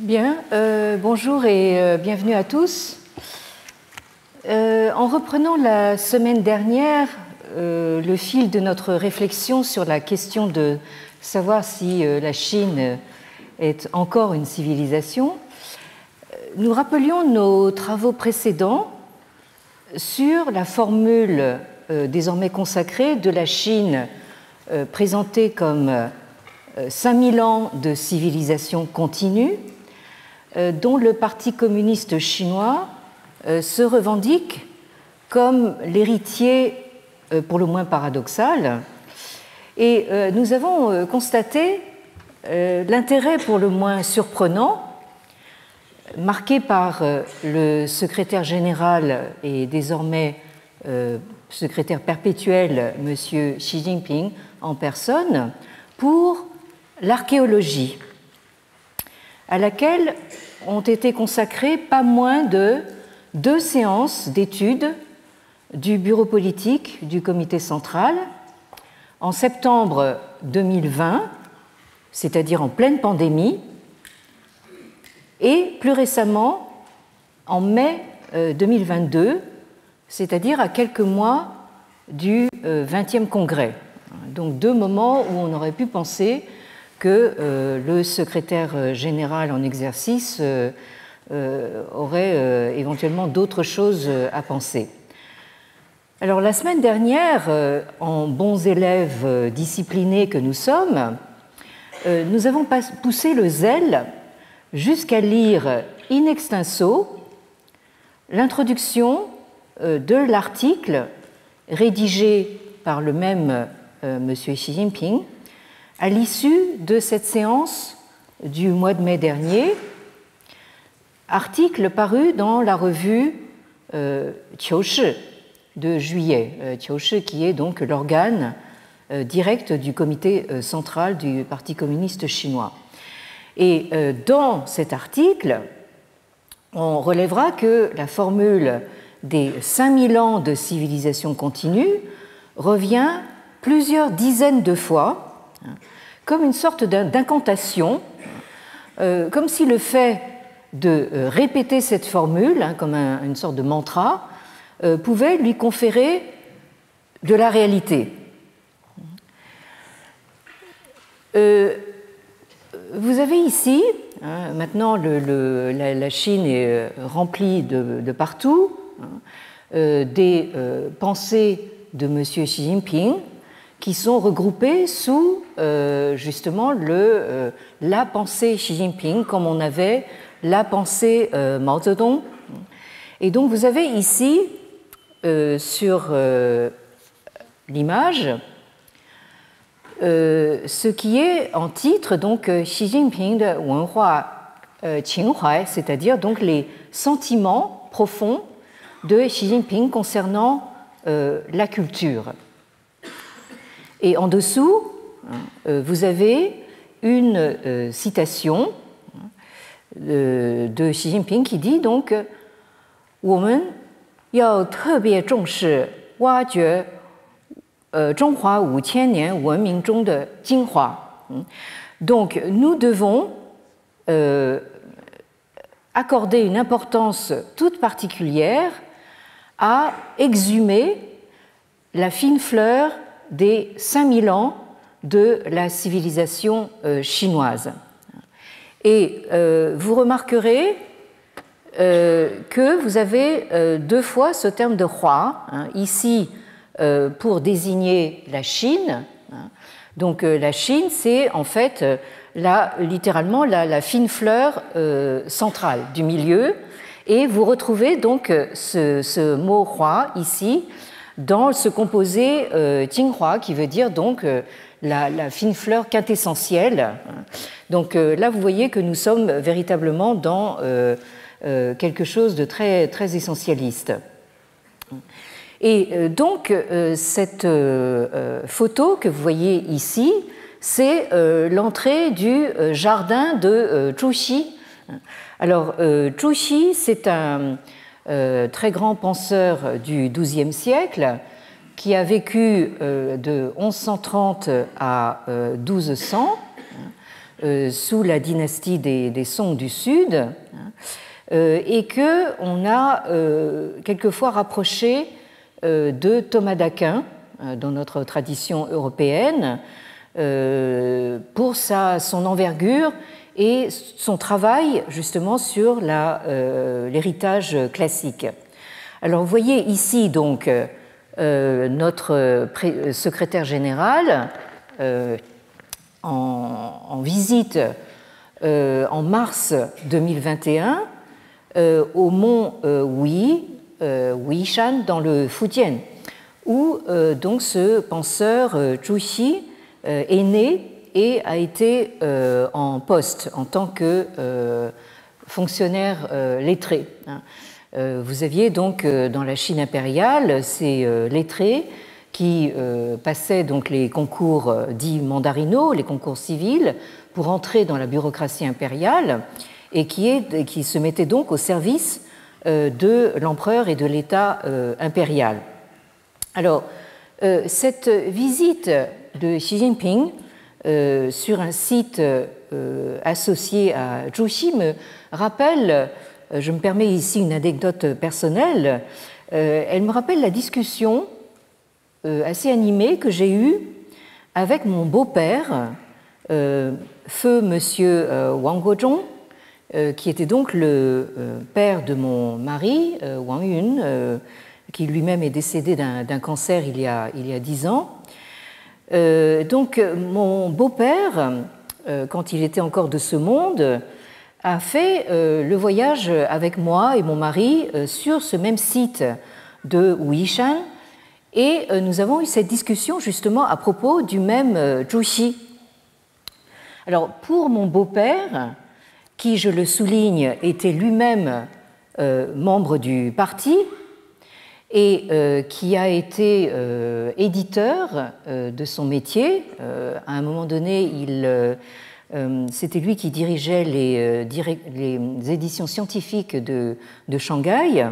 Bien, bonjour et bienvenue à tous. En reprenant la semaine dernière le fil de notre réflexion sur la question de savoir si la Chine est encore une civilisation, nous rappelions nos travaux précédents sur la formule désormais consacrée de la Chine présentée comme 5000 ans de civilisation continue, dont le Parti communiste chinois se revendique comme l'héritier pour le moins paradoxal. Et nous avons constaté l'intérêt pour le moins surprenant, marqué par le secrétaire général et désormais secrétaire perpétuel, M. Xi Jinping en personne, pour l'archéologie, à laquelle ont été consacrées pas moins de 2 séances d'études du bureau politique du comité central en septembre 2020, c'est-à-dire en pleine pandémie, et plus récemment en mai 2022, c'est-à-dire à quelques mois du 20e congrès. Donc 2 moments où on aurait pu penser que le secrétaire général en exercice aurait éventuellement d'autres choses à penser. Alors la semaine dernière, en bons élèves disciplinés que nous sommes, nous avons poussé le zèle jusqu'à lire in extenso l'introduction de l'article rédigé par le même M. Xi Jinping à l'issue de cette séance du mois de mai dernier, article paru dans la revue Qiushi de juillet, Qiushi qui est donc l'organe direct du comité central du Parti communiste chinois. Et dans cet article, on relèvera que la formule des 5000 ans de civilisation continue revient plusieurs dizaines de fois, comme une sorte d'incantation, comme si le fait de répéter cette formule, comme une sorte de mantra, pouvait lui conférer de la réalité. Vous avez ici, maintenant la Chine est remplie de partout, des pensées de M. Xi Jinping qui sont regroupées sous justement la pensée Xi Jinping, comme on avait la pensée Mao Zedong. Et donc vous avez ici sur l'image ce qui est en titre donc Xi Jinping de Wenhua Qinghuai, c'est-à-dire donc les sentiments profonds de Xi Jinping concernant la culture. Et en dessous, vous avez une citation de Xi Jinping qui dit donc « 我们要特别重视挖掘中华5000年文明中的精华。” Donc, nous devons accorder une importance toute particulière à exhumer la fine fleur des 5000 ans de la civilisation chinoise. Et vous remarquerez que vous avez 2 fois ce terme de hua, ici pour désigner la Chine. Donc la Chine, c'est en fait littéralement la fine fleur centrale du milieu. Et vous retrouvez donc ce mot hua ici dans ce composé Jinghua qui veut dire donc la fine fleur quintessentielle. Donc là, vous voyez que nous sommes véritablement dans quelque chose de très, très essentialiste. Et donc cette photo que vous voyez ici, c'est l'entrée du jardin de Zhuxi. Alors Zhuxi, c'est un très grand penseur du XIIe siècle qui a vécu de 1130 à 1200, sous la dynastie des Song du Sud, hein, et qu'on a quelquefois rapproché de Thomas d'Aquin dans notre tradition européenne pour son envergure et son travail justement sur l'héritage classique. Alors vous voyez ici donc notre secrétaire général en visite en mars 2021 au mont Wuishan dans le Fujian, où donc ce penseur Zhu Xi est né et a été en poste en tant que fonctionnaire lettré. Vous aviez donc dans la Chine impériale ces lettrés qui passaient donc les concours dits mandarinaux, les concours civils, pour entrer dans la bureaucratie impériale et qui se mettaient donc au service de l'empereur et de l'État impérial. Alors, cette visite de Xi Jinping sur un site associé à Zhu Xi me rappelle, je me permets ici une anecdote personnelle, elle me rappelle la discussion assez animée que j'ai eue avec mon beau-père, feu monsieur Wang Guozhong, qui était donc le père de mon mari, Wang Yun, qui lui-même est décédé d'un cancer il y a 10 ans. Donc mon beau-père, quand il était encore de ce monde, a fait le voyage avec moi et mon mari sur ce même site de Wuishan, et nous avons eu cette discussion justement à propos du même Zhu Xi. Alors pour mon beau-père, qui, je le souligne, était lui-même membre du parti et qui a été éditeur de son métier. À un moment donné, c'était lui qui dirigeait les éditions scientifiques de Shanghai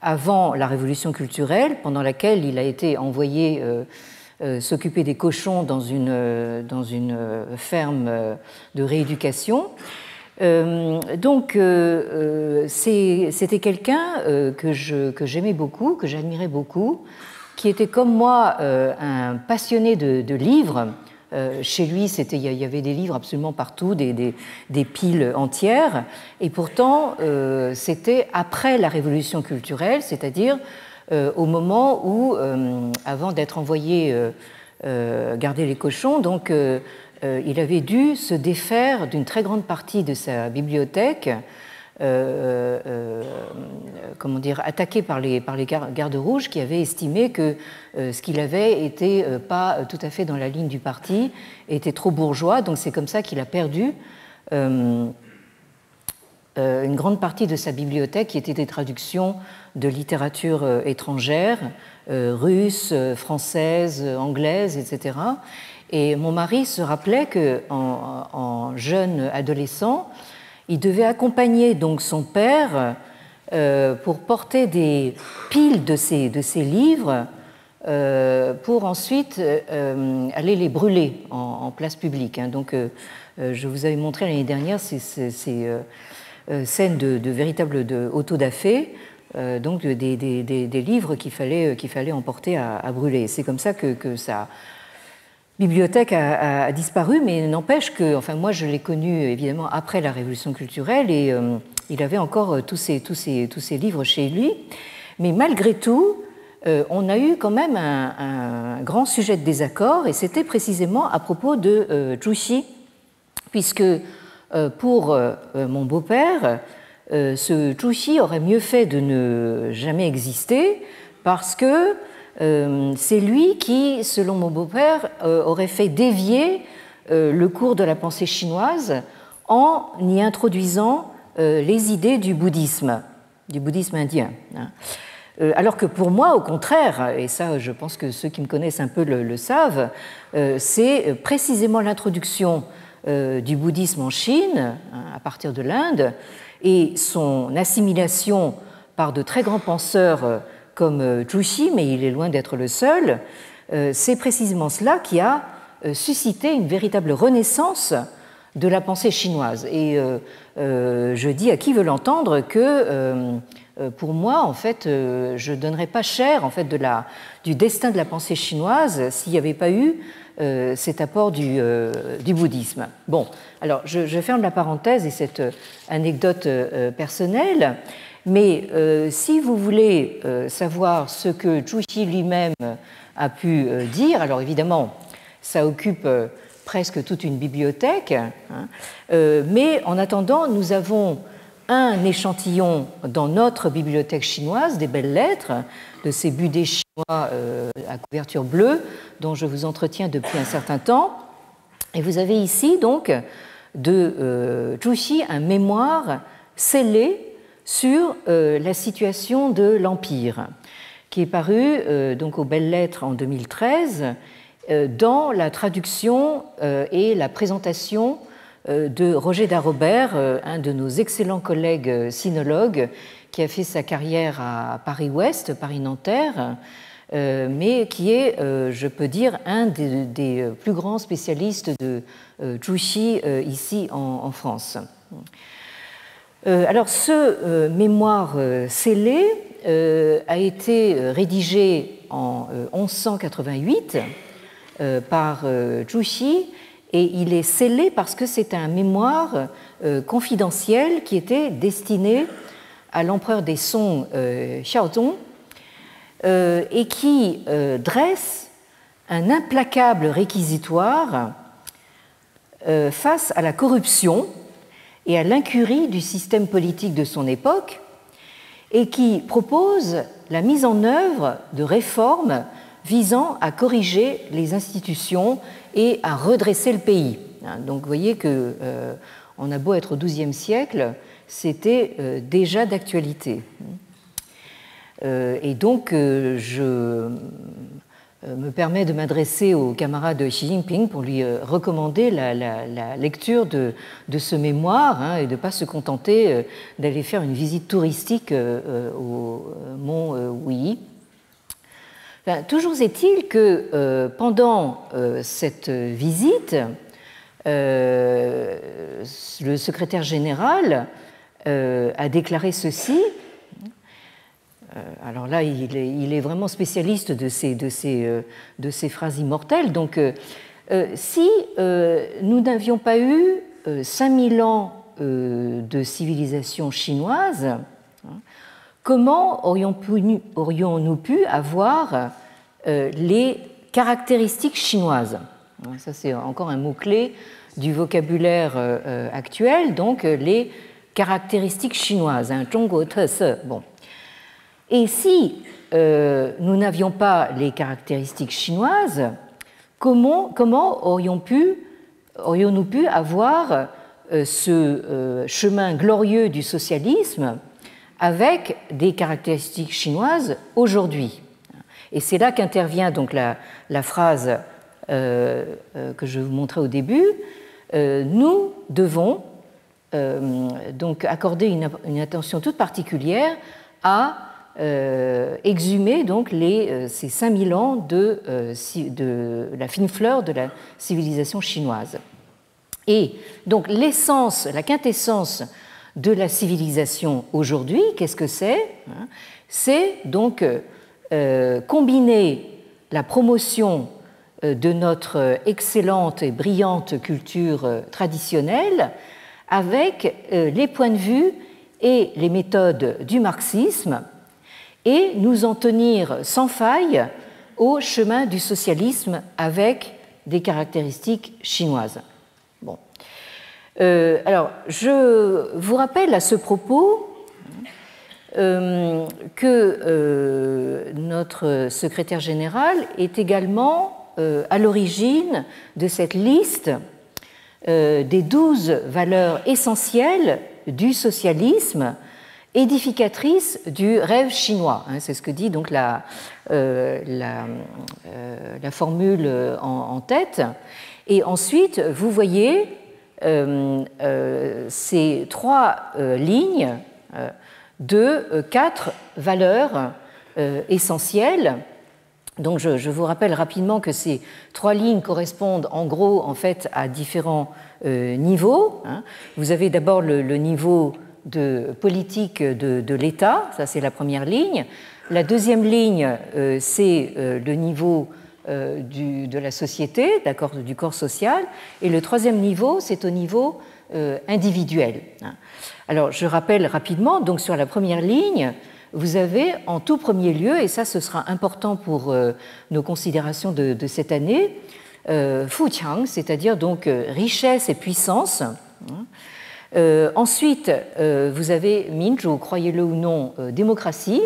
avant la Révolution culturelle, pendant laquelle il a été envoyé s'occuper des cochons dans une ferme de rééducation. Donc, c'était quelqu'un que j'aimais beaucoup, que j'admirais beaucoup, qui était comme moi un passionné de livres. Chez lui, il y avait des livres absolument partout, des piles entières, et pourtant, c'était après la Révolution culturelle, c'est-à-dire au moment où, avant d'être envoyé garder les cochons, donc il avait dû se défaire d'une très grande partie de sa bibliothèque, attaqué par les gardes rouges qui avaient estimé que ce qu'il avait était pas tout à fait dans la ligne du parti, était trop bourgeois, donc c'est comme ça qu'il a perdu une grande partie de sa bibliothèque qui était des traductions de littérature étrangère, russe, française, anglaise, etc. Et mon mari se rappelait qu'en jeune adolescent, il devait accompagner donc son père pour porter des piles de ces livres pour ensuite aller les brûler en place publique. Donc, je vous avais montré l'année dernière ces scènes de véritables autodafé, donc des livres qu'il fallait emporter à brûler. C'est comme ça que ça bibliothèque a disparu, mais n'empêche que, enfin moi je l'ai connu évidemment après la Révolution culturelle et il avait encore tous ces livres chez lui. Mais malgré tout, on a eu quand même un grand sujet de désaccord et c'était précisément à propos de Zhu Xi, puisque pour mon beau-père, ce Zhu Xi aurait mieux fait de ne jamais exister parce que c'est lui qui, selon mon beau-père, aurait fait dévier le cours de la pensée chinoise en y introduisant les idées du bouddhisme indien. Alors que pour moi, au contraire, et ça je pense que ceux qui me connaissent un peu le savent, c'est précisément l'introduction du bouddhisme en Chine, à partir de l'Inde, et son assimilation par de très grands penseurs comme Zhu Xi, mais il est loin d'être le seul, c'est précisément cela qui a suscité une véritable renaissance de la pensée chinoise. Et je dis à qui veut l'entendre que pour moi, en fait, je ne donnerais pas cher en fait, du destin de la pensée chinoise s'il n'y avait pas eu cet apport du bouddhisme. Bon, alors je ferme la parenthèse et cette anecdote personnelle, mais si vous voulez savoir ce que Zhu Xi lui-même a pu dire, alors évidemment, ça occupe presque toute une bibliothèque, hein, mais en attendant, nous avons un échantillon dans notre bibliothèque chinoise des belles lettres de ces budets chinois à couverture bleue dont je vous entretiens depuis un certain temps. Et vous avez ici donc de Zhu Xi un mémoire scellé sur la situation de l'Empire, qui est paru donc aux belles lettres en 2013 dans la traduction et la présentation de Roger Darobert, un de nos excellents collègues sinologues qui a fait sa carrière à Paris-Ouest, Paris-Nanterre, mais qui est, je peux dire, un des plus grands spécialistes de Zhu Xi ici en France. Alors, ce mémoire scellé a été rédigé en 1188 par Zhu Xi, et il est scellé parce que c'est un mémoire confidentiel qui était destiné à l'empereur des Song, Xiaozong, et qui dresse un implacable réquisitoire face à la corruption et à l'incurie du système politique de son époque, et qui propose la mise en œuvre de réformes visant à corriger les institutions et à redresser le pays. Donc vous voyez qu'on a beau être au XIIe siècle, c'était déjà d'actualité. Et donc je me permets de m'adresser au camarade Xi Jinping pour lui recommander la lecture de ce mémoire et de ne pas se contenter d'aller faire une visite touristique au mont Wuyi. Enfin, toujours est-il que pendant cette visite, le secrétaire général a déclaré ceci. Alors là, il est vraiment spécialiste de ces phrases immortelles. Donc, si nous n'avions pas eu 5000 ans de civilisation chinoise, comment aurions-nous pu avoir les caractéristiques chinoises? Ça, c'est encore un mot-clé du vocabulaire actuel, donc les caractéristiques chinoises, zhongguo tese. Bon. Et si nous n'avions pas les caractéristiques chinoises, comment aurions-nous pu avoir ce chemin glorieux du socialisme avec des caractéristiques chinoises aujourd'hui? Et c'est là qu'intervient donc la phrase que je vous montrais au début. Nous devons donc accorder une attention toute particulière à exhumer donc ces 5000 ans de la fine fleur de la civilisation chinoise. Et donc l'essence, la quintessence de la civilisation aujourd'hui, qu'est-ce que c'est? C'est donc combiner la promotion de notre excellente et brillante culture traditionnelle avec les points de vue et les méthodes du marxisme, et nous en tenir sans faille au chemin du socialisme avec des caractéristiques chinoises. Bon. Alors, je vous rappelle à ce propos que notre secrétaire général est également à l'origine de cette liste des 12 valeurs essentielles du socialisme édificatrice du rêve chinois. C'est ce que dit donc la formule en tête. Et ensuite, vous voyez ces 3 lignes de 4 valeurs essentielles Donc je vous rappelle rapidement que ces 3 lignes correspondent en gros en fait à différents niveaux. Vous avez d'abord le niveau de politique de l'État, ça c'est la première ligne. La deuxième ligne, c'est le niveau de la société, d'accord, du corps social. Et le troisième niveau, c'est au niveau individuel. Alors je rappelle rapidement, donc sur la première ligne, vous avez en tout premier lieu, et ça ce sera important pour nos considérations de cette année, Fuqiang, c'est-à-dire donc richesse et puissance. Ensuite, vous avez Minzhu, croyez-le ou non, démocratie.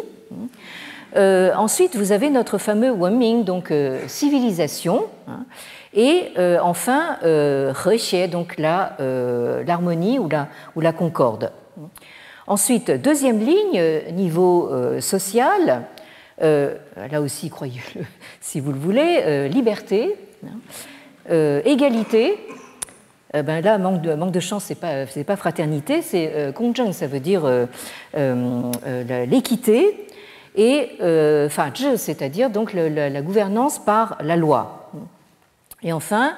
Ensuite, vous avez notre fameux Wenming, donc civilisation. Et enfin, Hexie, donc l'harmonie ou la concorde. Ensuite, deuxième ligne, niveau social, là aussi, croyez-le si vous le voulez, liberté, égalité. Là, manque de chance, c'est pas fraternité, c'est Gongzheng, ça veut dire l'équité, et Fazhi, c'est-à-dire donc la gouvernance par la loi. Et enfin,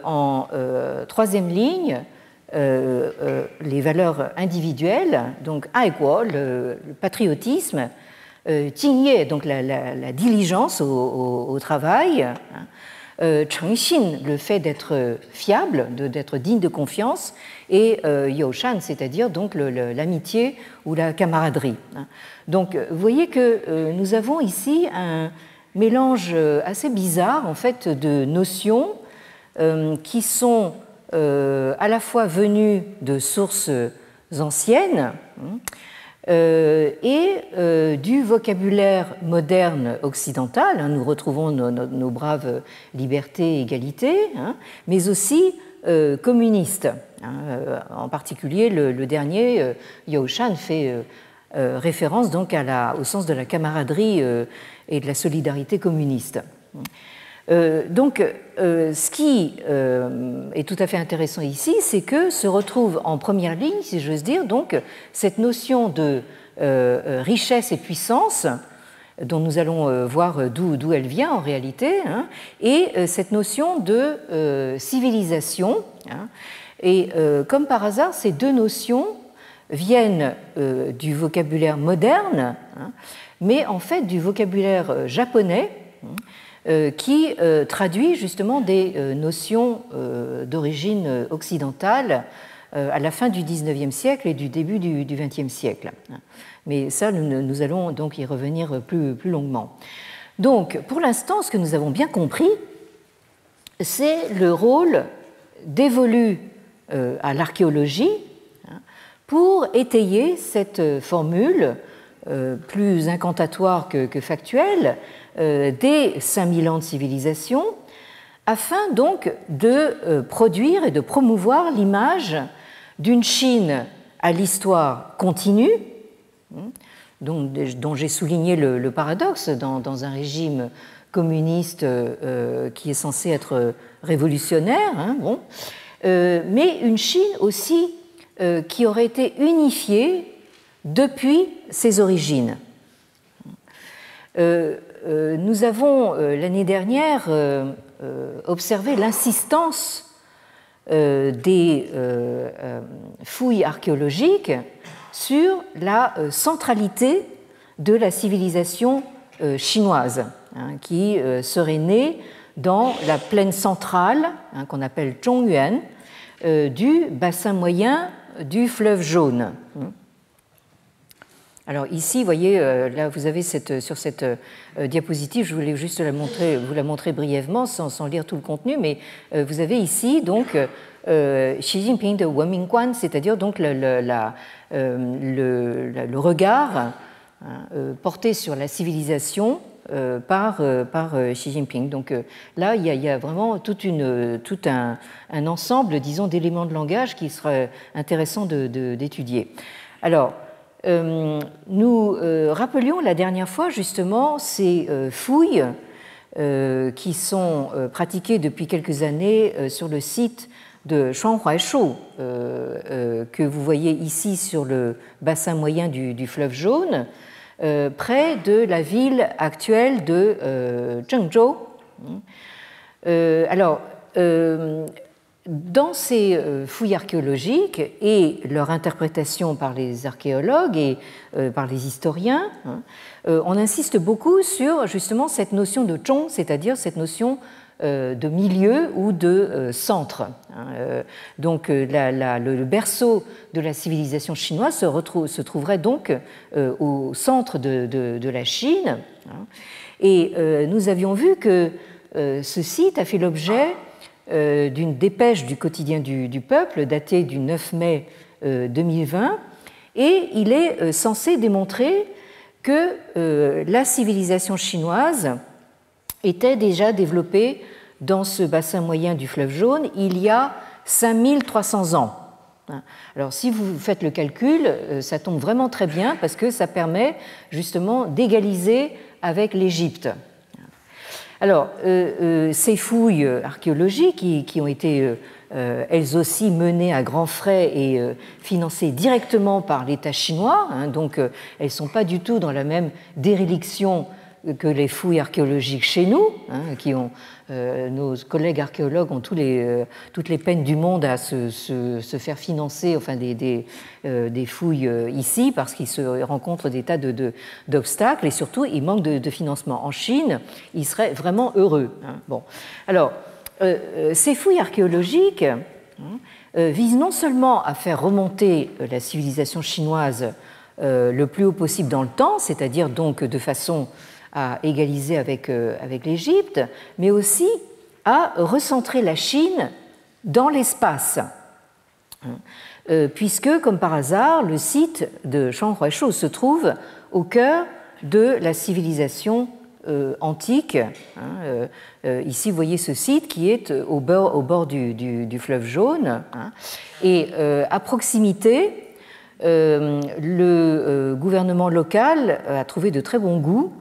en troisième ligne, les valeurs individuelles, donc Aiguo, le patriotisme, Jingye, donc la diligence au travail, Chengxin, le fait d'être fiable, d'être digne de confiance, et Youshan, c'est-à-dire donc l'amitié ou la camaraderie. Donc vous voyez que nous avons ici un mélange assez bizarre en fait de notions qui sont à la fois venues de sources anciennes et du vocabulaire moderne occidental. Nous retrouvons nos braves liberté et égalité, mais aussi communistes. En particulier, le dernier, Youshan, fait référence donc au sens de la camaraderie et de la solidarité communiste. Donc, ce qui est tout à fait intéressant ici, c'est que se retrouve en première ligne, si j'ose dire, donc cette notion de richesse et puissance, dont nous allons voir d'où elle vient en réalité, et cette notion de civilisation. Et comme par hasard, ces deux notions viennent du vocabulaire moderne, mais en fait du vocabulaire japonais, qui traduit justement des notions d'origine occidentale à la fin du XIXe siècle et du début du XXe siècle. Mais ça, nous allons donc y revenir plus longuement. Donc, pour l'instant, ce que nous avons bien compris, c'est le rôle dévolu à l'archéologie pour étayer cette formule plus incantatoire que factuelle des 5000 ans de civilisation, afin donc de produire et de promouvoir l'image d'une Chine à l'histoire continue, dont j'ai souligné le paradoxe dans un régime communiste qui est censé être révolutionnaire, mais une Chine aussi qui aurait été unifiée depuis ses origines. Nous avons l'année dernière observé l'insistance des fouilles archéologiques sur la centralité de la civilisation chinoise, qui serait née dans la plaine centrale, qu'on appelle Zhongyuan, du bassin moyen du fleuve Jaune. Alors ici, vous voyez, là vous avez sur cette diapositive, je voulais juste vous la montrer brièvement sans lire tout le contenu, mais vous avez ici donc Xi Jinping de Wenmingguan, c'est-à-dire donc le regard porté sur la civilisation par Xi Jinping. Donc là, il y a vraiment tout un ensemble, disons, d'éléments de langage qui serait intéressant d'étudier. Alors, nous rappelions la dernière fois justement ces fouilles qui sont pratiquées depuis quelques années sur le site de Shuanghuaishu, que vous voyez ici sur le bassin moyen du fleuve Jaune, près de la ville actuelle de Zhengzhou. Alors, dans ces fouilles archéologiques et leur interprétation par les archéologues et par les historiens, on insiste beaucoup sur justement cette notion de zhong, c'est-à-dire cette notion de milieu ou de centre. Donc le berceau de la civilisation chinoise se trouverait donc au centre de la Chine. Et nous avions vu que ce site a fait l'objet d'une dépêche du quotidien du peuple datée du 9 mai 2020 et il est censé démontrer que la civilisation chinoise était déjà développée dans ce bassin moyen du fleuve Jaune il y a 5300 ans. Alors si vous faites le calcul, ça tombe vraiment très bien parce que ça permet justement d'égaliser avec l'Égypte. Alors, ces fouilles archéologiques qui ont été elles aussi menées à grands frais et financées directement par l'État chinois, donc elles ne sont pas du tout dans la même déréliction que les fouilles archéologiques chez nous, nos collègues archéologues ont toutes les peines du monde à se faire financer enfin, des fouilles ici parce qu'ils se rencontrent des tas d'obstacles et surtout ils manquent de financement. En Chine, ils seraient vraiment heureux. Bon. Alors, ces fouilles archéologiques visent non seulement à faire remonter la civilisation chinoise le plus haut possible dans le temps, c'est-à-dire donc de façon à égaliser avec l'Égypte, mais aussi à recentrer la Chine dans l'espace. Puisque, comme par hasard, le site de Shanghuaishu se trouve au cœur de la civilisation antique. Ici, vous voyez ce site qui est au bord du fleuve Jaune. Et à proximité, le gouvernement local a trouvé de très bon goût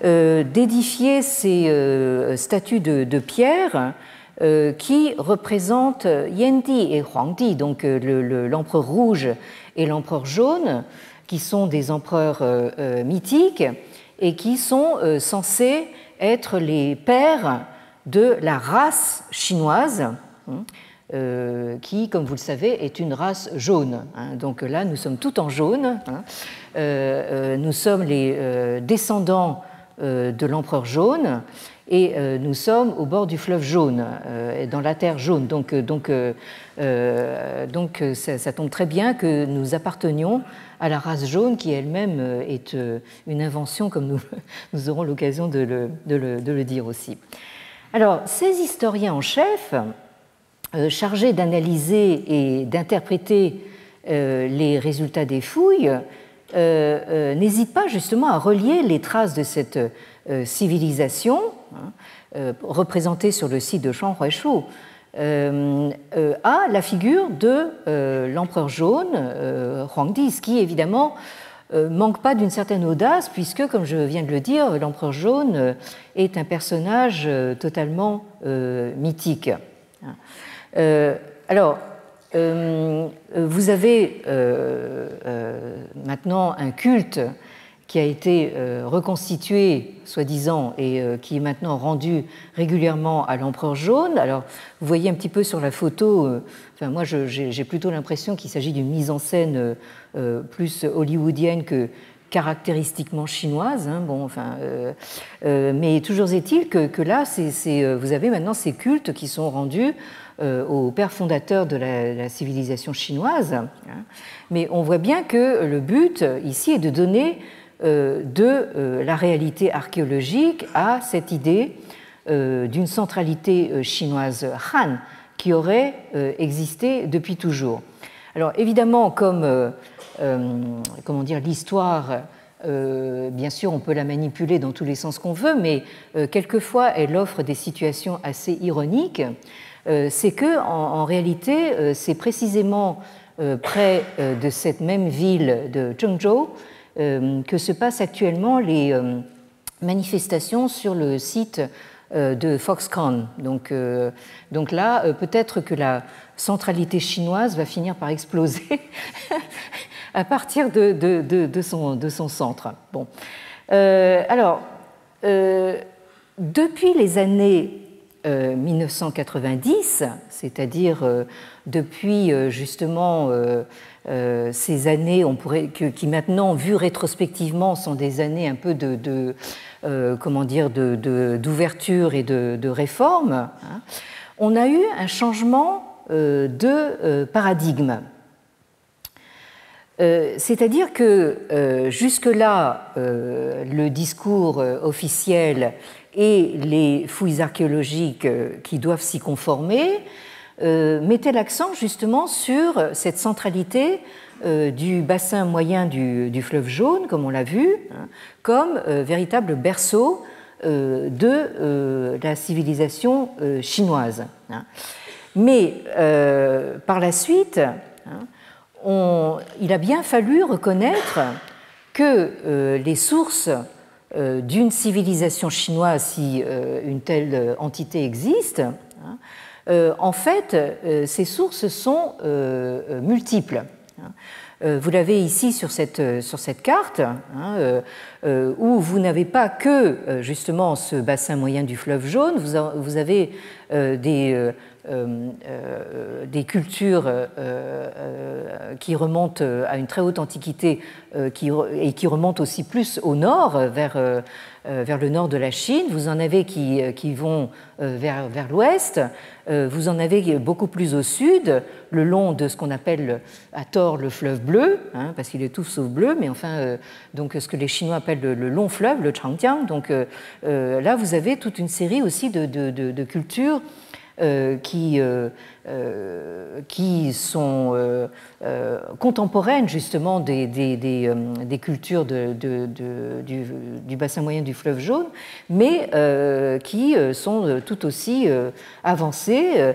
d'édifier ces statues de pierre qui représentent Yendi et Huangdi, donc l'empereur rouge et l'empereur jaune, qui sont des empereurs mythiques et qui sont censés être les pères de la race chinoise, qui, comme vous le savez, est une race jaune. Donc là, nous sommes tout en jaune. Nous sommes les descendants de l'empereur jaune et nous sommes au bord du fleuve Jaune, dans la terre jaune. Donc ça tombe très bien que nous appartenions à la race jaune qui elle-même est une invention, comme nous aurons l'occasion de le dire aussi. Alors, ces historiens en chef, chargés d'analyser et d'interpréter les résultats des fouilles, n'hésitent pas justement à relier les traces de cette civilisation représentée sur le site de Shanghuaishu à la figure de l'empereur jaune, Huangdi, ce qui évidemment manque pas d'une certaine audace puisque, comme je viens de le dire, l'empereur jaune est un personnage totalement mythique. Alors, vous avez maintenant un culte qui a été reconstitué, soi-disant, et qui est maintenant rendu régulièrement à l'empereur jaune. Alors, vous voyez un petit peu sur la photo, enfin, moi j'ai plutôt l'impression qu'il s'agit d'une mise en scène plus hollywoodienne que caractéristiquement chinoise. Bon, enfin, mais toujours est-il que là, vous avez maintenant ces cultes qui sont rendus au père fondateur de la civilisation chinoise. Mais on voit bien que le but ici est de donner de la réalité archéologique à cette idée d'une centralité chinoise Han qui aurait existé depuis toujours. Alors évidemment, comme comment dire, l'histoire, bien sûr, on peut la manipuler dans tous les sens qu'on veut, mais quelquefois elle offre des situations assez ironiques. C'est que en réalité, c'est précisément près de cette même ville de Zhengzhou que se passent actuellement les manifestations sur le site de Foxconn. Donc là, peut-être que la centralité chinoise va finir par exploser à partir de son centre. Bon. Alors, depuis les années 1990, c'est-à-dire depuis justement ces années qui maintenant, vues rétrospectivement, sont des années un peu d'ouverture et de réforme, hein, on a eu un changement de paradigme. C'est-à-dire que jusque-là, le discours officiel et les fouilles archéologiques qui doivent s'y conformer mettaient l'accent justement sur cette centralité du bassin moyen du fleuve Jaune, comme on l'a vu, hein, comme véritable berceau de la civilisation chinoise. Hein. Mais par la suite, hein, il a bien fallu reconnaître que les sources d'une civilisation chinoise, si une telle entité existe, hein, en fait, ces sources sont multiples. Vous l'avez ici sur cette carte, hein, où vous n'avez pas que justement ce bassin moyen du fleuve Jaune, vous avez des cultures qui remontent à une très haute antiquité et qui remontent aussi plus au nord, vers le nord de la Chine. Vous en avez qui vont vers l'ouest. Vous en avez beaucoup plus au sud, le long de ce qu'on appelle à tort le fleuve bleu, hein, parce qu'il est tout sauf bleu, mais enfin, donc ce que les Chinois appellent le long fleuve, le Changjiang. Donc là, vous avez toute une série aussi de cultures qui sont contemporaines justement des cultures du bassin moyen du fleuve Jaune, mais qui sont tout aussi avancées,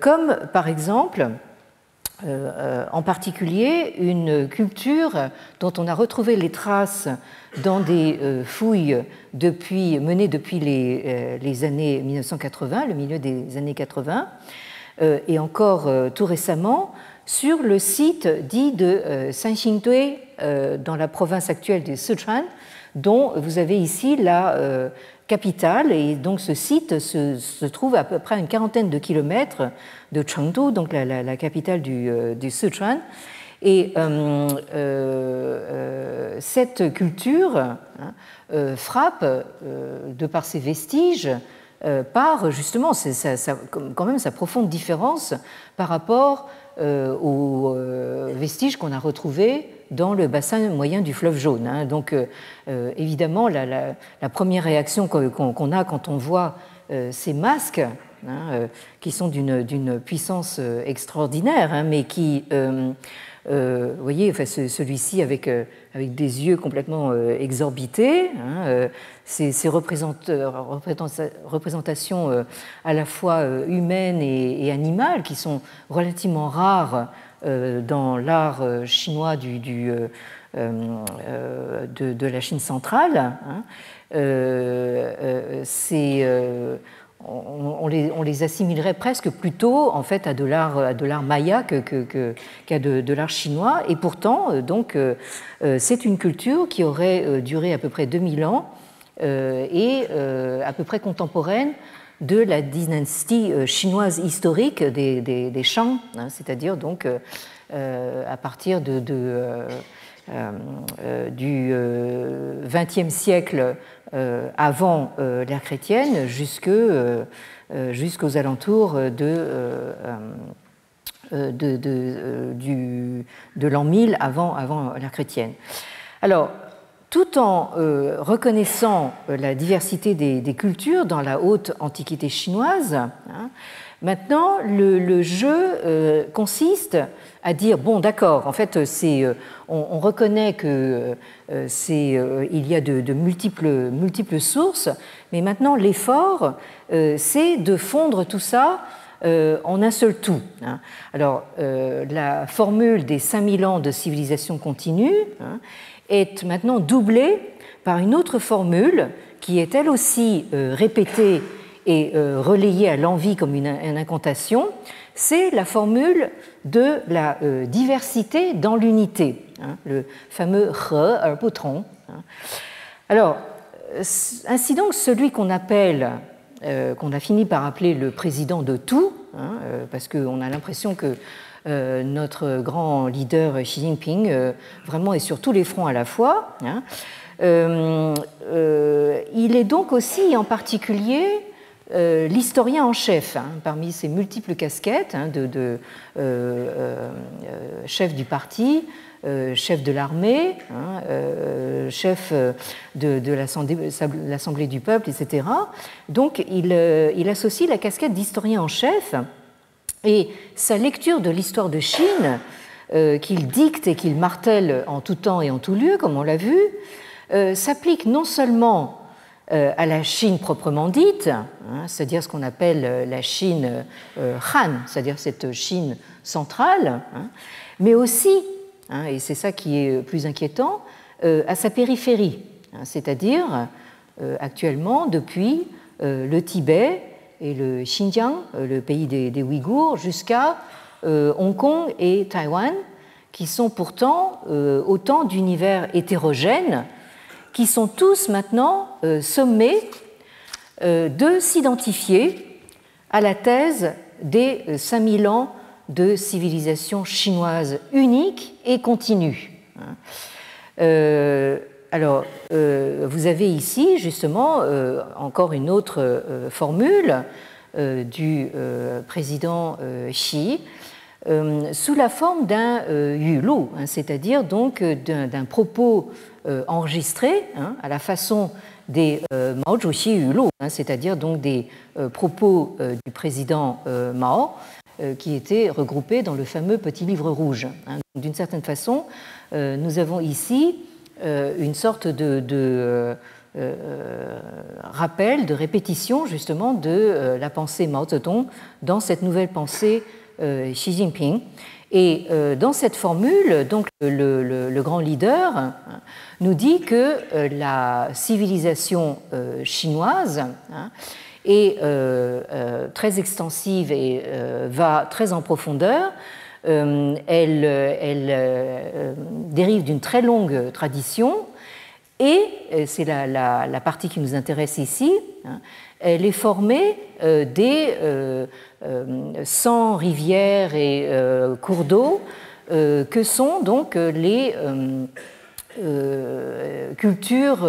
comme par exemple en particulier une culture dont on a retrouvé les traces dans des fouilles menées depuis les années 1980, le milieu des années 80, et encore tout récemment sur le site dit de Sanxingdui dans la province actuelle de Sichuan, dont vous avez ici la capitale, et donc ce site se trouve à peu près à une quarantaine de kilomètres de Chengdu, donc la capitale du Sichuan. Et cette culture frappe, de par ses vestiges, par justement quand même sa profonde différence par rapport aux vestiges qu'on a retrouvés dans le bassin moyen du fleuve Jaune. Hein. Donc évidemment, la première réaction qu'on a quand on voit ces masques, hein, qui sont d'une puissance extraordinaire, hein, mais qui, vous voyez, enfin, celui-ci avec des yeux complètement exorbités, hein, ces représentations à la fois humaines et animales qui sont relativement rares dans l'art chinois de la Chine centrale, hein, on les assimilerait presque plutôt en fait à de l'art maya qu'à de l'art chinois, et pourtant donc c'est une culture qui aurait duré à peu près 2000 ans et à peu près contemporaine de la dynastie chinoise historique des Shang, hein, c'est-à-dire donc à partir du XXe siècle avant l'ère chrétienne jusqu'aux alentours de l'an 1000 avant l'ère chrétienne. Alors, tout en reconnaissant la diversité des cultures dans la haute antiquité chinoise, hein, maintenant le jeu consiste à dire bon, d'accord, en fait on reconnaît que il y a de multiples sources, mais maintenant l'effort c'est de fondre tout ça en un seul tout. Hein. Alors la formule des 5000 ans de civilisation continue, hein, est maintenant doublée par une autre formule qui est elle aussi répétée et relayée à l'envi comme une incantation, c'est la formule de la diversité dans l'unité, le fameux He er bu tong. Alors, ainsi donc, celui qu'on appelle, qu'on a fini par appeler le président de tout, parce qu'on a l'impression que notre grand leader Xi Jinping vraiment est sur tous les fronts à la fois. Il est donc aussi en particulier l'historien en chef, parmi ses multiples casquettes de chef du parti, chef de l'armée, chef de l'Assemblée du peuple, etc. Donc il associe la casquette d'historien en chef et sa lecture de l'histoire de Chine, qu'il dicte et qu'il martèle en tout temps et en tout lieu, comme on l'a vu, s'applique non seulement à la Chine proprement dite, c'est-à-dire ce qu'on appelle la Chine Han, c'est-à-dire cette Chine centrale, mais aussi, et c'est ça qui est plus inquiétant, à sa périphérie, c'est-à-dire actuellement depuis le Tibet et le Xinjiang, le pays des Ouïghours, jusqu'à Hong Kong et Taïwan, qui sont pourtant autant d'univers hétérogènes qui sont tous maintenant sommés de s'identifier à la thèse des 5000 ans de civilisation chinoise unique et continue. Alors, vous avez ici justement encore une autre formule du président Xi sous la forme d'un yulu, c'est-à-dire donc d'un propos enregistré à la façon des Mao Zedong Yulu, c'est-à-dire donc des propos du président Mao qui étaient regroupés dans le fameux Petit Livre rouge. D'une certaine façon, nous avons ici une sorte de rappel, de répétition justement de la pensée Mao Zedong dans cette nouvelle pensée Xi Jinping. Et dans cette formule, donc le grand leader nous dit que la civilisation chinoise est très extensive et va très en profondeur. Elle dérive d'une très longue tradition et, c'est la partie qui nous intéresse ici, elle est formée des 100 rivières et cours d'eau que sont donc les cultures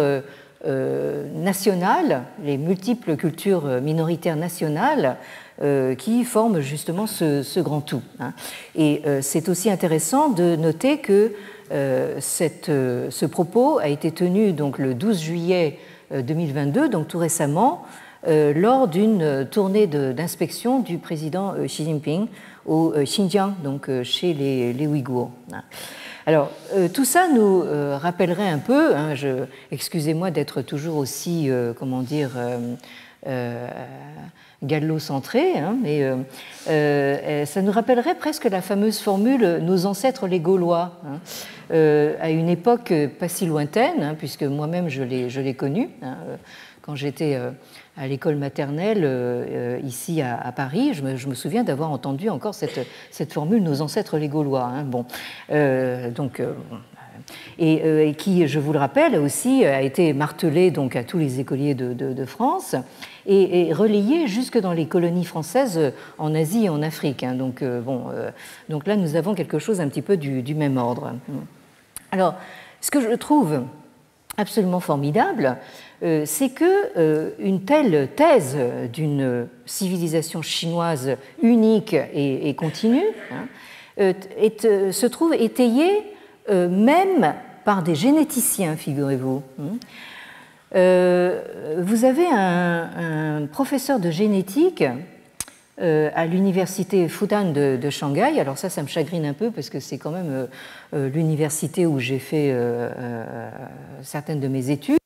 nationales, les multiples cultures minoritaires nationales qui forment justement ce grand tout. Et c'est aussi intéressant de noter que ce propos a été tenu donc le 12 juillet 2022, donc tout récemment, lors d'une tournée d'inspection du président Xi Jinping au Xinjiang, donc chez les Ouïghours. Alors, tout ça nous rappellerait un peu, excusez-moi d'être toujours aussi, comment dire, gallo-centré, mais ça nous rappellerait presque la fameuse formule « nos ancêtres les Gaulois », à une époque pas si lointaine, puisque moi-même je l'ai connue, quand j'étais à l'école maternelle ici à Paris, je me souviens d'avoir entendu encore cette formule « nos ancêtres les Gaulois ». Et qui, je vous le rappelle, aussi a été martelée donc à tous les écoliers de France et relayée jusque dans les colonies françaises en Asie et en Afrique. Donc là, nous avons quelque chose un petit peu du même ordre. Alors, ce que je trouve absolument formidable, c'est que une telle thèse d'une civilisation chinoise unique et continue se trouve étayée même par des généticiens, figurez-vous. Vous avez un professeur de génétique à l'université Fudan de Shanghai. Alors ça me chagrine un peu parce que c'est quand même l'université où j'ai fait certaines de mes études.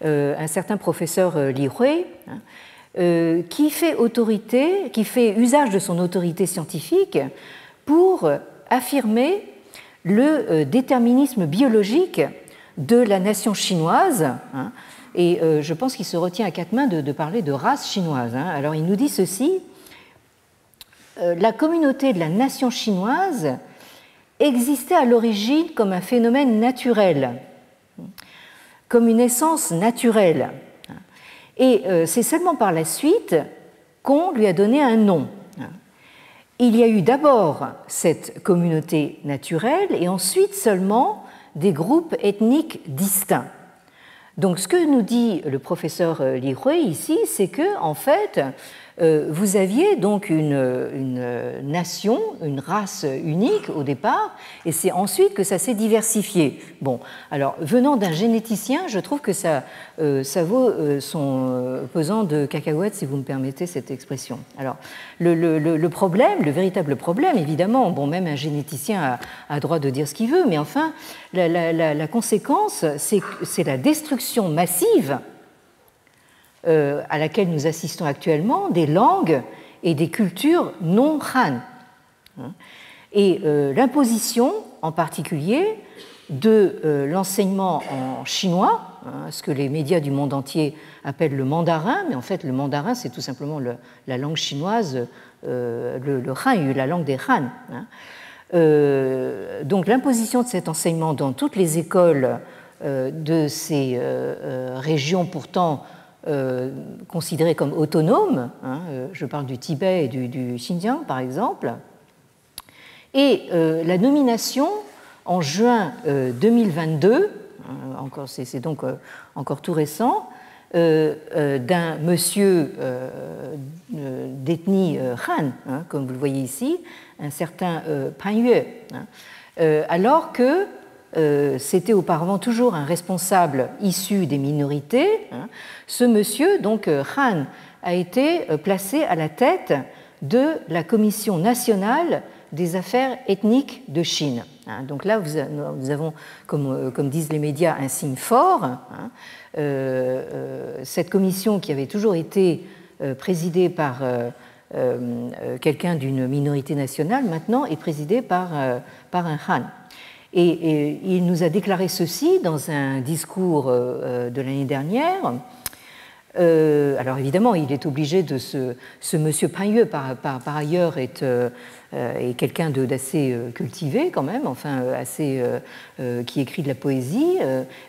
Un certain professeur Li Hui, qui fait usage de son autorité scientifique pour affirmer le déterminisme biologique de la nation chinoise, et je pense qu'il se retient à quatre mains de parler de race chinoise. Alors il nous dit ceci, la communauté de la nation chinoise existait à l'origine comme un phénomène naturel, comme une essence naturelle. Et c'est seulement par la suite qu'on lui a donné un nom. Il y a eu d'abord cette communauté naturelle et ensuite seulement des groupes ethniques distincts. Donc ce que nous dit le professeur Li Hui ici, c'est que en fait, vous aviez donc une nation, une race unique au départ, et c'est ensuite que ça s'est diversifié. Bon, alors venant d'un généticien, je trouve que ça vaut son pesant de cacahuètes, si vous me permettez cette expression. Alors le problème, le véritable problème, évidemment, bon, même un généticien a droit de dire ce qu'il veut, mais enfin, la conséquence, c'est la destruction massive à laquelle nous assistons actuellement des langues et des cultures non Han. Et l'imposition, en particulier, de l'enseignement en chinois, ce que les médias du monde entier appellent le mandarin, mais en fait le mandarin c'est tout simplement la langue chinoise, le Han, la langue des Han. Donc l'imposition de cet enseignement dans toutes les écoles de ces régions pourtant considérées comme autonomes, je parle du Tibet et du Xinjiang par exemple, et la nomination en juin 2022, c'est donc encore tout récent, d'un monsieur d'ethnie Han, comme vous le voyez ici, un certain Pan Yue, alors que c'était auparavant toujours un responsable issu des minorités. Ce monsieur, donc Han, a été placé à la tête de la Commission nationale des affaires ethniques de Chine. Donc là, nous avons, comme disent les médias, un signe fort. Cette commission qui avait toujours été présidée par quelqu'un d'une minorité nationale, maintenant est présidée par un Han. Et il nous a déclaré ceci dans un discours de l'année dernière. Alors évidemment, il est obligé de ce monsieur Pan-Yue, par ailleurs, est quelqu'un d'assez cultivé quand même, enfin qui écrit de la poésie,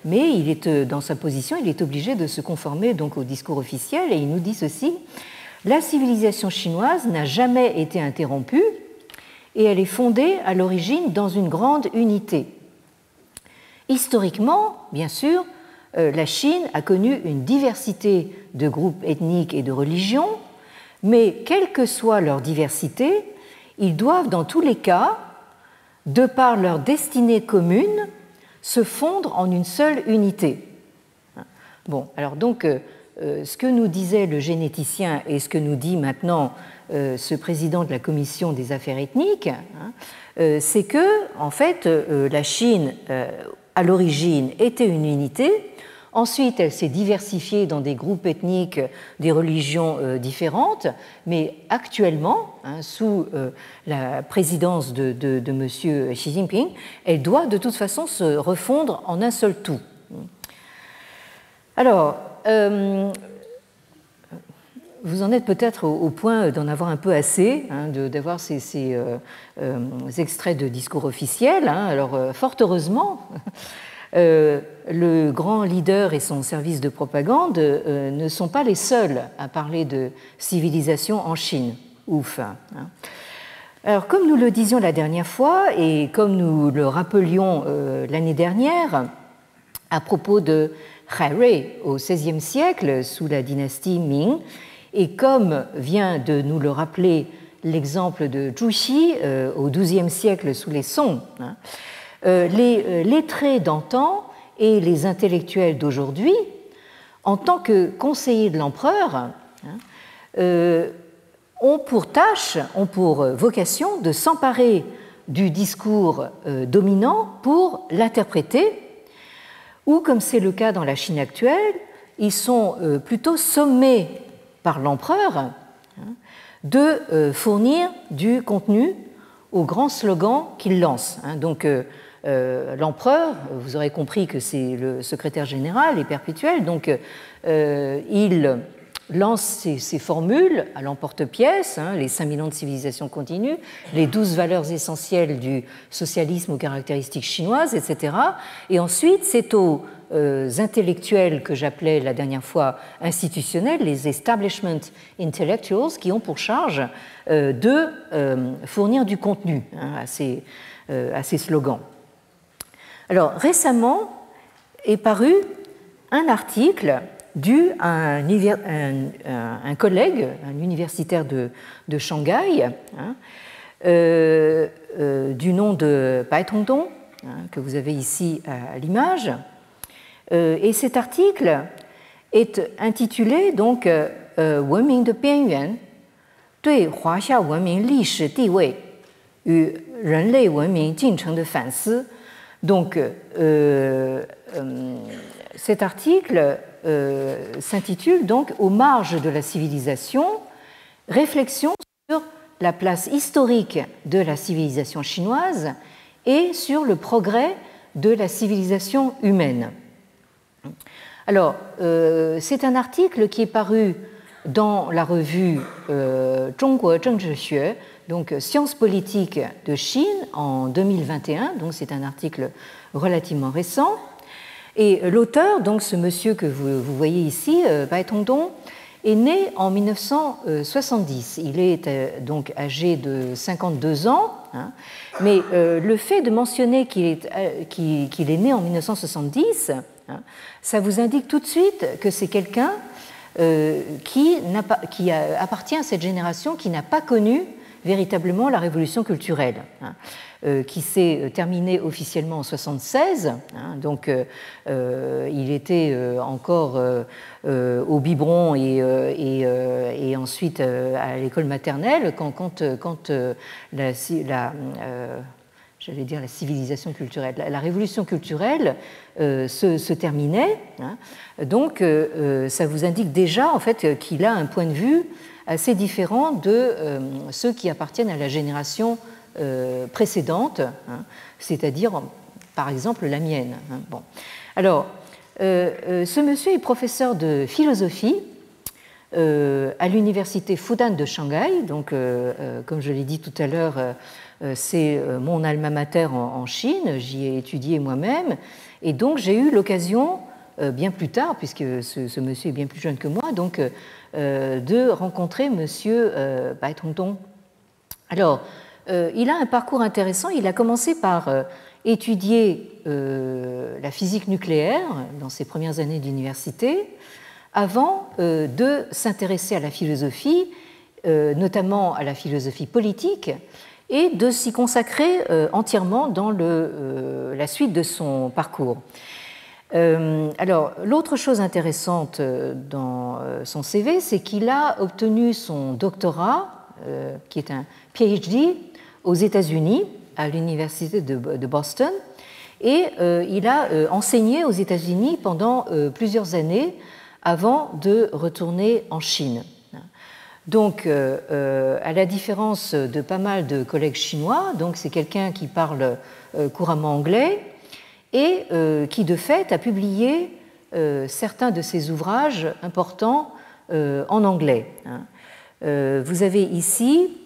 mais il est dans sa position, il est obligé de se conformer donc au discours officiel, et il nous dit ceci: la civilisation chinoise n'a jamais été interrompue et elle est fondée à l'origine dans une grande unité. Historiquement, bien sûr, la Chine a connu une diversité de groupes ethniques et de religions, mais quelle que soit leur diversité, ils doivent dans tous les cas, de par leur destinée commune, se fondre en une seule unité. Bon, alors donc, ce que nous disait le généticien et ce que nous dit maintenant ce président de la commission des affaires ethniques, c'est que, en fait, la Chine, à l'origine, était une unité. Ensuite, elle s'est diversifiée dans des groupes ethniques, des religions différentes, mais actuellement, sous la présidence de M. Xi Jinping, elle doit de toute façon se refondre en un seul tout. Alors, vous en êtes peut-être au point d'en avoir un peu assez, d'avoir ces extraits de discours officiels. Alors, fort heureusement, le grand leader et son service de propagande ne sont pas les seuls à parler de civilisation en Chine. Ouf. Alors, comme nous le disions la dernière fois et comme nous le rappelions l'année dernière, à propos de Han Rui au XVIe siècle sous la dynastie Ming, et comme vient de nous le rappeler l'exemple de Zhu Xi au XIIe siècle sous les Song, les lettrés d'antan et les intellectuels d'aujourd'hui, en tant que conseillers de l'empereur, ont pour vocation de s'emparer du discours dominant pour l'interpréter, ou, comme c'est le cas dans la Chine actuelle, ils sont plutôt sommés par l'empereur de fournir du contenu aux grands slogans qu'il lance. Donc l'empereur, vous aurez compris que c'est le secrétaire général et perpétuel, donc il lance ces formules à l'emporte-pièce, les 5000 ans de civilisation continue, les 12 valeurs essentielles du socialisme aux caractéristiques chinoises, etc. Et ensuite, c'est aux intellectuels que j'appelais la dernière fois institutionnels, les establishment intellectuals, qui ont pour charge de fournir du contenu à ces slogans. Alors, récemment est paru un article dû à un collègue, un universitaire de Shanghai, du nom de Bai Tongdong, que vous avez ici à l'image. Et cet article est intitulé donc « Wenming de Bianyuan, 对华夏文明历史地位与人类文明进程的反思». Donc, cet article s'intitule donc « Aux marges de la civilisation, réflexion sur la place historique de la civilisation chinoise et sur le progrès de la civilisation humaine ». Alors, c'est un article qui est paru dans la revue Zhongguo Zhengzhixue, donc Sciences politiques de Chine, en 2021, donc c'est un article relativement récent. Et l'auteur, donc ce monsieur que vous voyez ici, Bai Tongdong, est né en 1970. Il est donc âgé de 52 ans, mais le fait de mentionner qu'il est né en 1970, ça vous indique tout de suite que c'est quelqu'un qui appartient à cette génération qui n'a pas connu véritablement la révolution culturelle, qui s'est terminée officiellement en 1976. Donc, il était encore au biberon et ensuite à l'école maternelle quand j'allais dire la civilisation culturelle, la révolution culturelle se terminait. Donc, ça vous indique déjà en fait qu'il a un point de vue assez différent de ceux qui appartiennent à la génération précédente, c'est-à-dire par exemple la mienne. Bon. Alors, ce monsieur est professeur de philosophie à l'université Fudan de Shanghai, donc comme je l'ai dit tout à l'heure, c'est mon alma mater en Chine, j'y ai étudié moi-même, et donc j'ai eu l'occasion, bien plus tard, puisque ce monsieur est bien plus jeune que moi, donc de rencontrer monsieur Bai Tongdong. Alors, il a un parcours intéressant, il a commencé par étudier la physique nucléaire dans ses premières années d'université, avant de s'intéresser à la philosophie, notamment à la philosophie politique, et de s'y consacrer entièrement dans la suite de son parcours. Alors, l'autre chose intéressante dans son CV, c'est qu'il a obtenu son doctorat, qui est un PhD, aux États-Unis, à l'université de Boston, et il a enseigné aux États-Unis pendant plusieurs années avant de retourner en Chine. Donc, à la différence de pas mal de collègues chinois, donc c'est quelqu'un qui parle couramment anglais et qui, de fait, a publié certains de ses ouvrages importants en anglais. Vous avez ici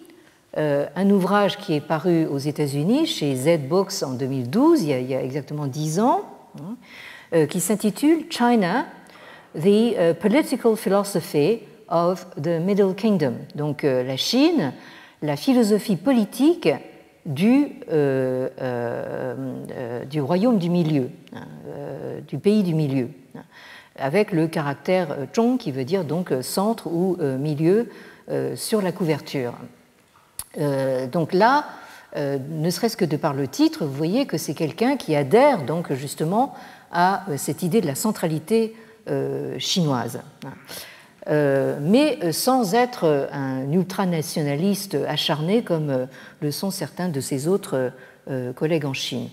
un ouvrage qui est paru aux États-Unis chez Z-Books en 2012, il y a exactement 10 ans, qui s'intitule China, the Political Philosophy of the Middle Kingdom. Donc la Chine, la philosophie politique du royaume du milieu, du pays du milieu, avec le caractère zhong qui veut dire donc centre ou milieu sur la couverture. Donc là, ne serait-ce que de par le titre, vous voyez que c'est quelqu'un qui adhère donc justement à cette idée de la centralité chinoise, mais sans être un ultranationaliste acharné comme le sont certains de ses autres collègues en Chine.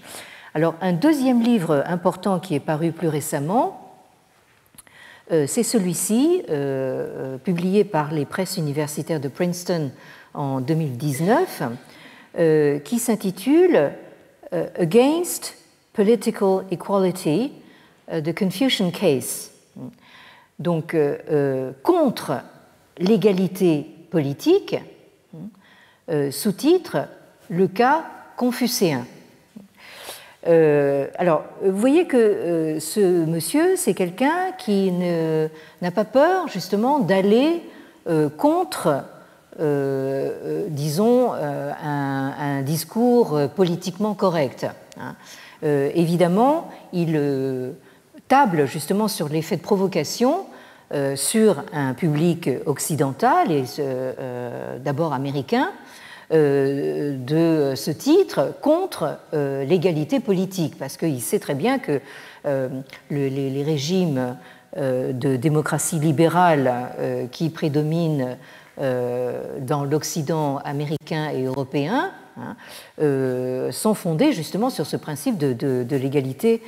Alors, un deuxième livre important qui est paru plus récemment, c'est celui-ci, publié par les presses universitaires de Princeton en 2019, qui s'intitule Against Political Equality, The Confucian Case. donc contre l'égalité politique, sous-titre le cas confucéen. Alors, vous voyez que ce monsieur, c'est quelqu'un qui n'a pas peur justement d'aller contre, disons, un discours politiquement correct. Évidemment, il table justement sur l'effet de provocation sur un public occidental et d'abord américain, de ce titre contre l'égalité politique, parce qu'il sait très bien que les régimes de démocratie libérale qui prédominent dans l'Occident américain et européen sont fondés justement sur ce principe de l'égalité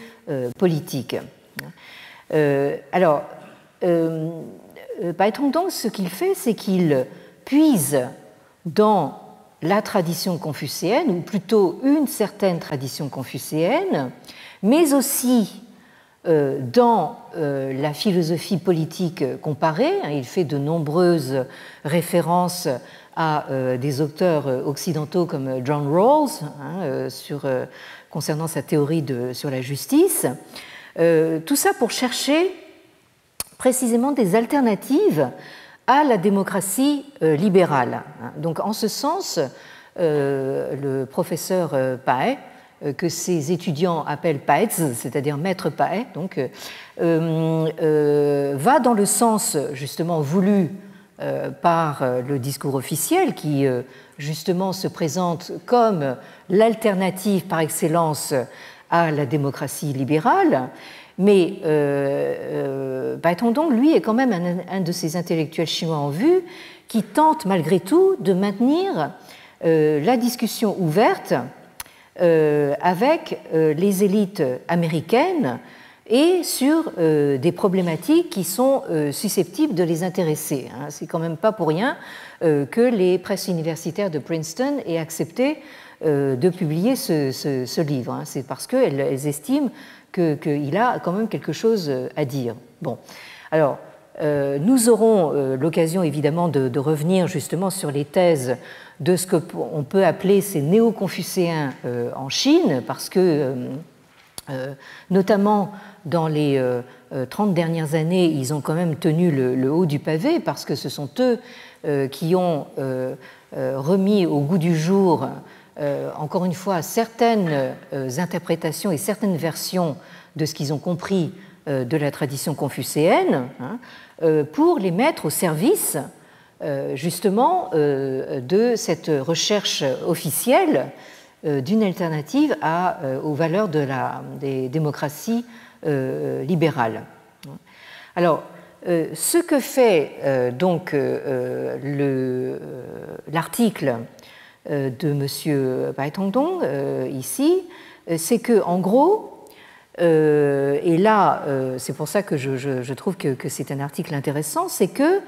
politique. Alors, Baitongdong, ce qu'il fait, c'est qu'il puise dans la tradition confucéenne, ou plutôt une certaine tradition confucéenne, mais aussi dans la philosophie politique comparée. Il fait de nombreuses références à des auteurs occidentaux comme John Rawls, concernant sa théorie sur la justice. Tout ça pour chercher précisément des alternatives à la démocratie libérale. Donc, en ce sens, le professeur Paet, que ses étudiants appellent Paetz, c'est-à-dire maître Paet, donc, va dans le sens justement voulu par le discours officiel qui justement se présente comme l'alternative par excellence à la démocratie libérale. Mais Baitongdong, lui, est quand même un de ces intellectuels chinois en vue qui tente malgré tout de maintenir la discussion ouverte avec les élites américaines et sur des problématiques qui sont susceptibles de les intéresser. C'est quand même pas pour rien que les presses universitaires de Princeton aient accepté de publier ce livre. C'est parce qu'elles estiment qu'il a quand même quelque chose à dire. Bon, alors, nous aurons l'occasion évidemment de revenir justement sur les thèses de ce qu'on peut appeler ces néo-confucéens en Chine, parce que notamment dans les 30 dernières années, ils ont quand même tenu le haut du pavé, parce que ce sont eux qui ont remis au goût du jour encore une fois, certaines interprétations et certaines versions de ce qu'ils ont compris de la tradition confucéenne pour les mettre au service justement de cette recherche officielle d'une alternative aux valeurs des démocraties libérales. Alors, ce que fait donc l'article de M. Baitongdong ici, c'est que, en gros, et là, c'est pour ça que je trouve que c'est un article intéressant, c'est que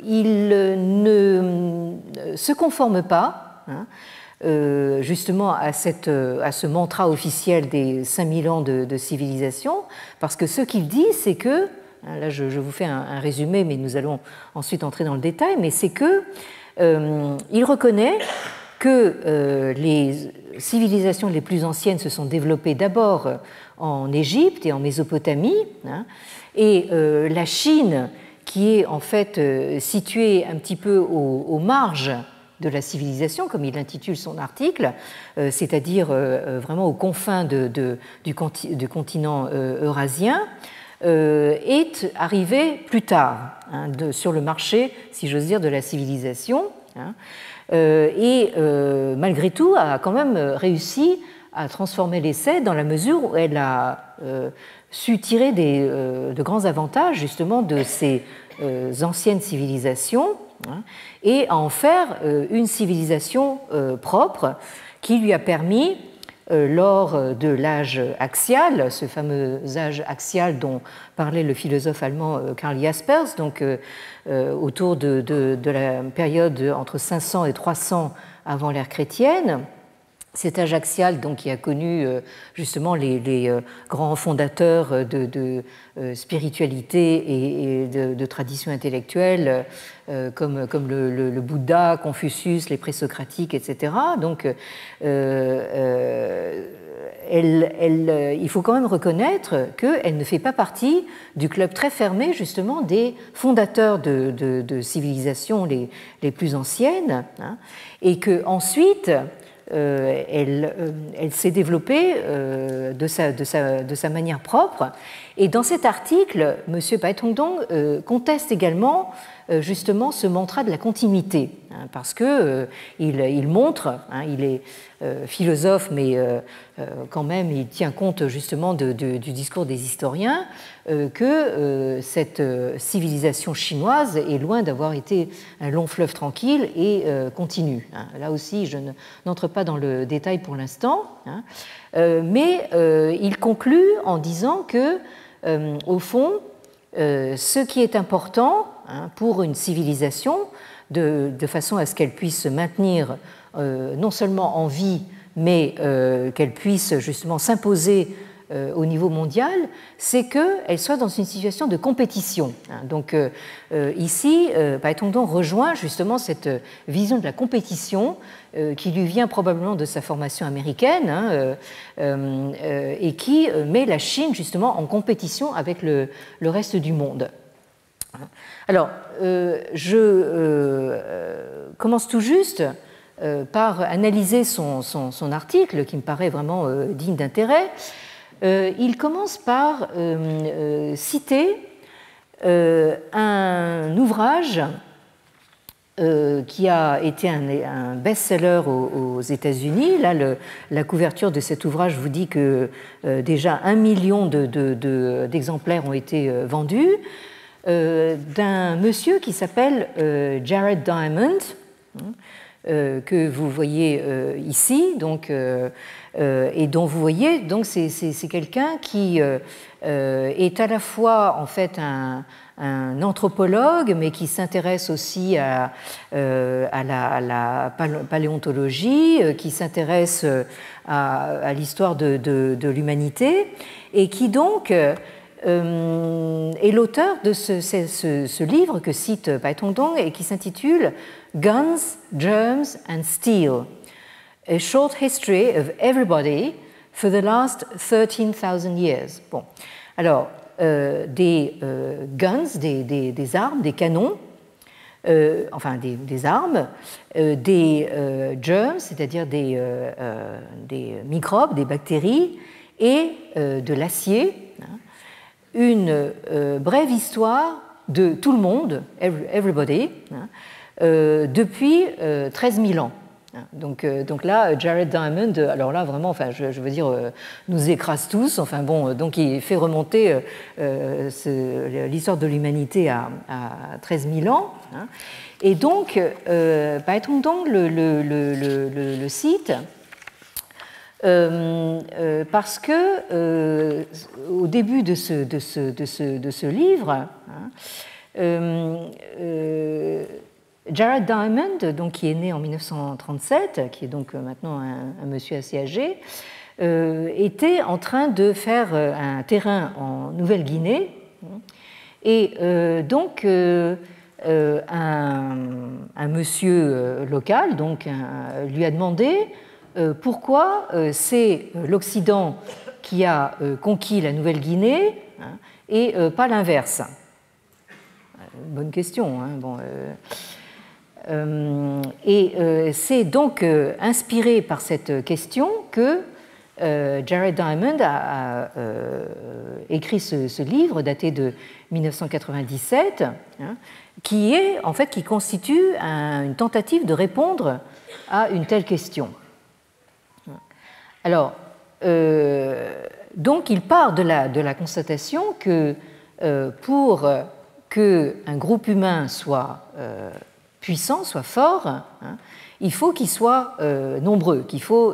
il ne se conforme pas justement à ce mantra officiel des 5000 ans de civilisation, parce que ce qu'il dit, c'est que, là je vous fais un résumé, mais nous allons ensuite entrer dans le détail, mais c'est que il reconnaît que les civilisations les plus anciennes se sont développées d'abord en Égypte et en Mésopotamie, et la Chine, qui est en fait située un petit peu aux marges de la civilisation, comme il intitule son article, c'est-à-dire vraiment aux confins du continent eurasien, est arrivé plus tard sur le marché, si j'ose dire, de la civilisation, et malgré tout a quand même réussi à transformer l'essai dans la mesure où elle a su tirer de grands avantages justement de ces anciennes civilisations et à en faire une civilisation propre qui lui a permis, lors de l'âge axial, ce fameux âge axial dont parlait le philosophe allemand Karl Jaspers, donc autour de la période entre 500 et 300 avant l'ère chrétienne, cet âge axial donc, qui a connu justement les grands fondateurs de spiritualité et de tradition intellectuelle comme le Bouddha, Confucius, les présocratiques, etc. Donc, il faut quand même reconnaître qu'elle ne fait pas partie du club très fermé justement des fondateurs de civilisations les plus anciennes, hein, et qu'ensuite elle s'est développée de sa manière propre. Et dans cet article, M. Pai Tongdong conteste également justement ce mantra de la continuité, hein, parce que il montre, hein, il est philosophe, mais quand même il tient compte justement du discours des historiens, que cette civilisation chinoise est loin d'avoir été un long fleuve tranquille et continu. Hein. Là aussi, je n'entre pas dans le détail pour l'instant, hein, mais il conclut en disant que, au fond, ce qui est important, hein, pour une civilisation, de façon à ce qu'elle puisse se maintenir non seulement en vie, mais qu'elle puisse justement s'imposer au niveau mondial, c'est qu'elle soit dans une situation de compétition. Donc ici, Pai Tongdong rejoint justement cette vision de la compétition qui lui vient probablement de sa formation américaine, hein, et qui met la Chine justement en compétition avec le reste du monde. Alors, je commence tout juste par analyser son article, qui me paraît vraiment digne d'intérêt. Il commence par citer un ouvrage qui a été un best-seller aux États-Unis. Là, la couverture de cet ouvrage vous dit que déjà 1 million d'exemplaires ont été vendus, d'un monsieur qui s'appelle Jared Diamond, que vous voyez ici, donc, et dont vous voyez, donc c'est quelqu'un qui est à la fois en fait un anthropologue, mais qui s'intéresse aussi à la paléontologie, qui s'intéresse à l'histoire de l'humanité, et qui donc est l'auteur de ce livre que cite Pai Tongdong et qui s'intitule Guns, Germs and Steel, A Short History of Everybody for the Last 13,000 Years. Bon, alors, des guns, des armes, des canons, enfin des armes, des germs, c'est-à-dire des microbes, des bactéries, et de l'acier, hein, une brève histoire de tout le monde, everybody, hein, depuis 13 000 ans. Donc là, Jared Diamond, alors là vraiment, enfin, je veux dire, nous écrase tous. Enfin bon, donc il fait remonter l'histoire de l'humanité à 13 000 ans. Hein. Et donc, Pai Tongdong le cite parce que au début de ce livre, hein, Jared Diamond, donc, qui est né en 1937, qui est donc maintenant un monsieur assez âgé, était en train de faire un terrain en Nouvelle-Guinée. Et donc, un monsieur local donc, lui a demandé pourquoi c'est l'Occident qui a conquis la Nouvelle-Guinée, hein, et pas l'inverse. Bonne question. Hein, bon, et c'est donc inspiré par cette question que Jared Diamond a écrit ce livre daté de 1997, hein, qui constitue une tentative de répondre à une telle question. Alors, donc il part de la constatation que pour qu'un groupe humain soit puissant, soit fort, hein, il faut qu'il soit nombreux, il faut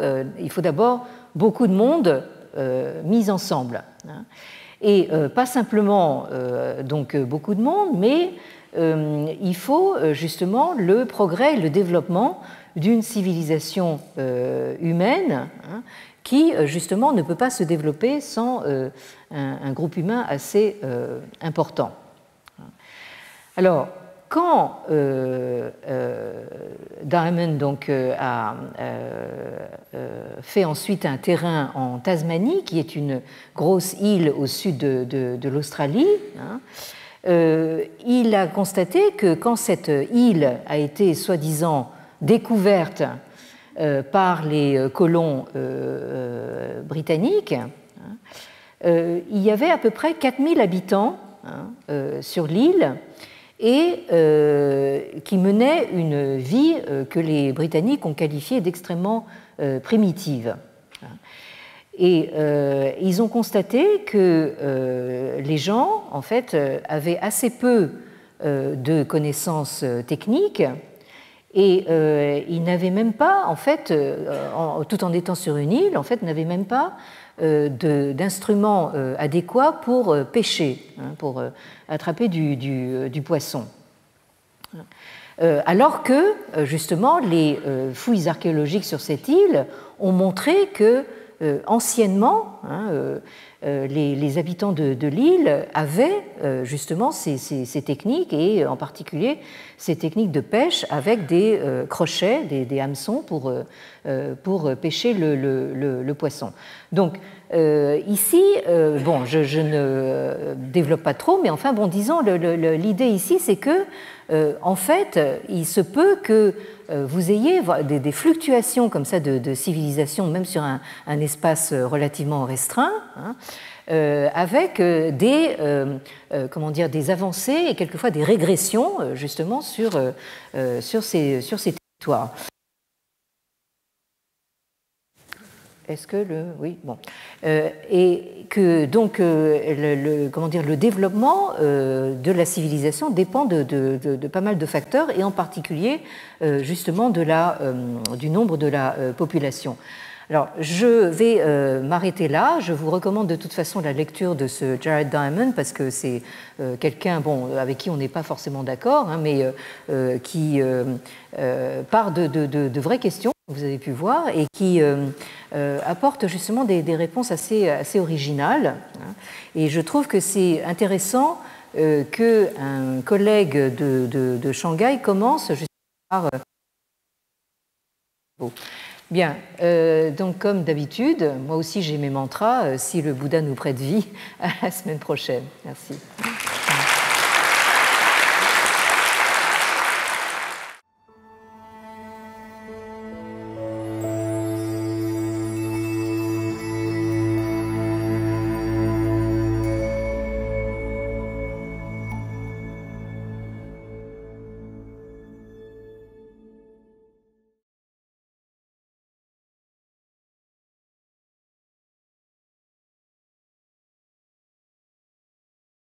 d'abord beaucoup de monde mis ensemble. Hein. Et pas simplement donc beaucoup de monde, mais il faut justement le progrès et le développement d'une civilisation humaine, hein, qui justement ne peut pas se développer sans un groupe humain assez important. Alors, quand Diamond donc, a fait ensuite un terrain en Tasmanie, qui est une grosse île au sud de l'Australie, hein, il a constaté que quand cette île a été soi-disant découverte par les colons britanniques, il y avait à peu près 4000 habitants sur l'île et qui menaient une vie que les Britanniques ont qualifiée d'extrêmement primitive. Et ils ont constaté que les gens, en fait, avaient assez peu de connaissances techniques et ils n'avaient même pas, en fait, tout en étant sur une île, en fait, n'avaient même pas d'instruments adéquats pour pêcher, hein, pour attraper du poisson. Alors que, justement, les fouilles archéologiques sur cette île ont montré que, anciennement, hein, les habitants de l'île avaient justement ces techniques, et en particulier ces techniques de pêche avec des crochets, des hameçons pour pêcher le poisson. Donc ici, bon, je ne développe pas trop, mais enfin, bon, disons, l'idée ici, c'est que en fait, il se peut que vous ayez des fluctuations comme ça de civilisation, même sur un espace relativement restreint, hein, avec comment dire, des avancées et quelquefois des régressions justement sur ces territoires. Est-ce que oui, bon, et que donc comment dire, le développement de la civilisation dépend de pas mal de facteurs, et en particulier justement du nombre de la population. Alors, je vais m'arrêter là. Je vous recommande de toute façon la lecture de ce Jared Diamond, parce que c'est quelqu'un, bon, avec qui on n'est pas forcément d'accord, hein, mais qui part de vraies questions, vous avez pu voir, et qui apporte justement des réponses assez originales. Hein. Et je trouve que c'est intéressant qu'un collègue de Shanghai commence justement par... Bien, donc comme d'habitude, moi aussi j'ai mes mantras, si le Bouddha nous prête vie, à la semaine prochaine. Merci.